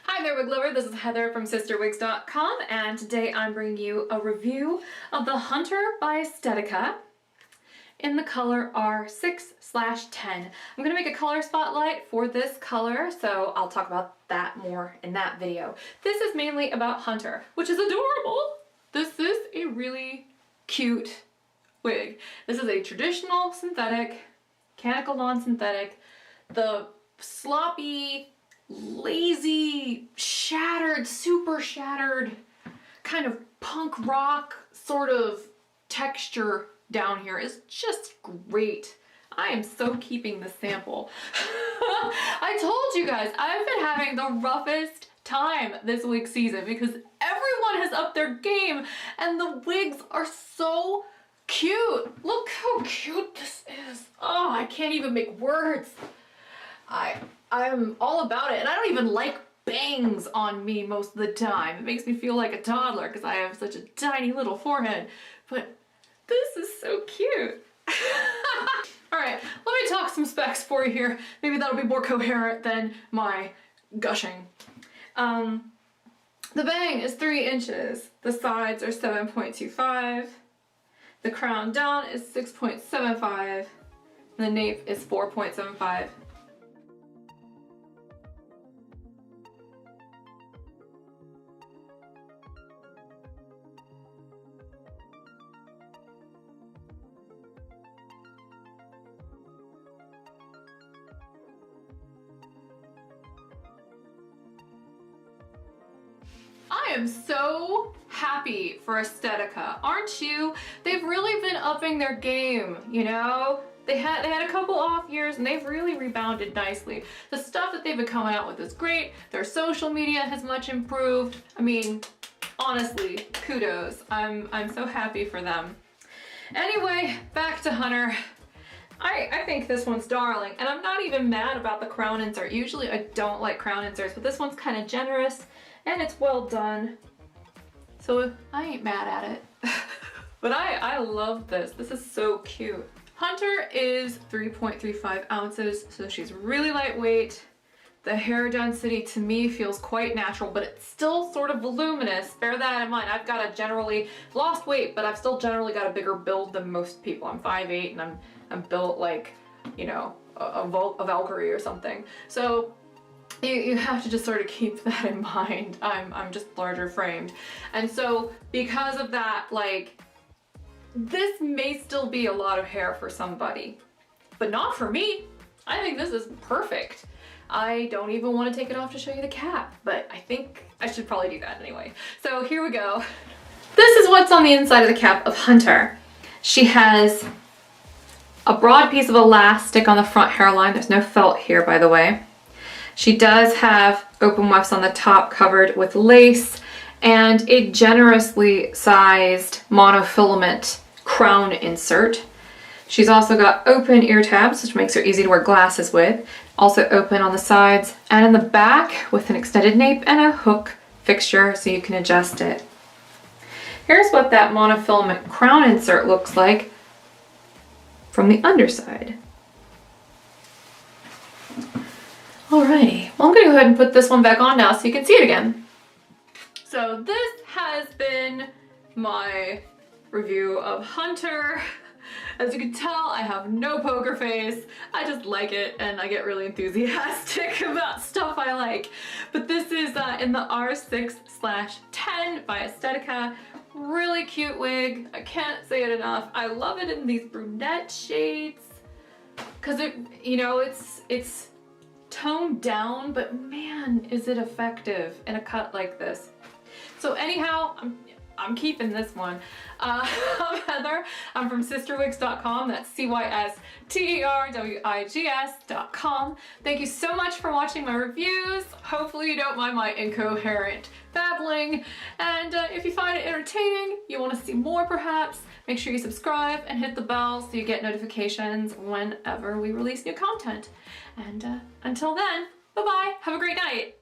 Hi there, wig lover. This is Heather from CysterWigs.com, and today I'm bringing you a review of the Hunter by Estetica in the color R6/10. I'm going to make a color spotlight for this color, so I'll talk about that more in that video. This is mainly about Hunter, which is adorable. This is a really cute wig. This is a traditional synthetic, mechanical non-synthetic. The sloppy, lazy, shattered, super shattered, kind of punk rock sort of texture down here is just great. I am so keeping this sample. I told you guys, I've been having the roughest time this wig season because everyone has upped their game and the wigs are so cute. Look how cute this is. Oh, I can't even make words. I'm all about it, and I don't even like bangs on me most of the time. It makes me feel like a toddler because I have such a tiny little forehead, but this is so cute. Alright, let me talk some specs for you here. Maybe that'll be more coherent than my gushing. The bang is 3 inches. The sides are 7.25. The crown down is 6.75. The nape is 4.75. I am so happy for Estetica, aren't you? They've really been upping their game, you know? They had a couple off years and they've really rebounded nicely. The stuff that they've been coming out with is great. Their social media has much improved. I mean, honestly, kudos. I'm so happy for them. Anyway, back to Hunter. I think this one's darling, and I'm not even mad about the crown insert. Usually I don't like crown inserts, but this one's kind of generous and it's well done. So I ain't mad at it. But I love this. This is so cute. Hunter is 3.35 ounces, so she's really lightweight. The hair density to me feels quite natural, but it's still sort of voluminous. Bear that in mind. I've got a generally lost weight, but I've still generally got a bigger build than most people. I'm 5'8" and I'm built like, you know, a Valkyrie or something. So you have to just sort of keep that in mind. I'm just larger framed. And so because of that, like, this may still be a lot of hair for somebody, but not for me. I think this is perfect. I don't even want to take it off to show you the cap, but I think I should probably do that anyway. So here we go. This is what's on the inside of the cap of Hunter. She has a broad piece of elastic on the front hairline. There's no felt here, by the way. She does have open wefts on the top covered with lace and a generously sized monofilament crown insert. She's also got open ear tabs, which makes her easy to wear glasses with. Also open on the sides and in the back with an extended nape and a hook fixture so you can adjust it. Here's what that monofilament crown insert looks like from the underside. Alrighty, well I'm gonna go ahead and put this one back on now so you can see it again. So this has been my review of Hunter. As you can tell, I have no poker face. I just like it and I get really enthusiastic about stuff I like. But this is in the R6/10 by Estetica. Really cute wig. I can't say it enough. I love it in these brunette shades because it, you know, it's toned down, but man, is it effective in a cut like this. So anyhow, I'm keeping this one. I'm Heather. I'm from CysterWigs.com. That's CysterWigs.com. Thank you so much for watching my reviews. Hopefully you don't mind my incoherent babbling. And if you find it entertaining, you want to see more perhaps, make sure you subscribe and hit the bell so you get notifications whenever we release new content. And until then, bye-bye. Have a great night.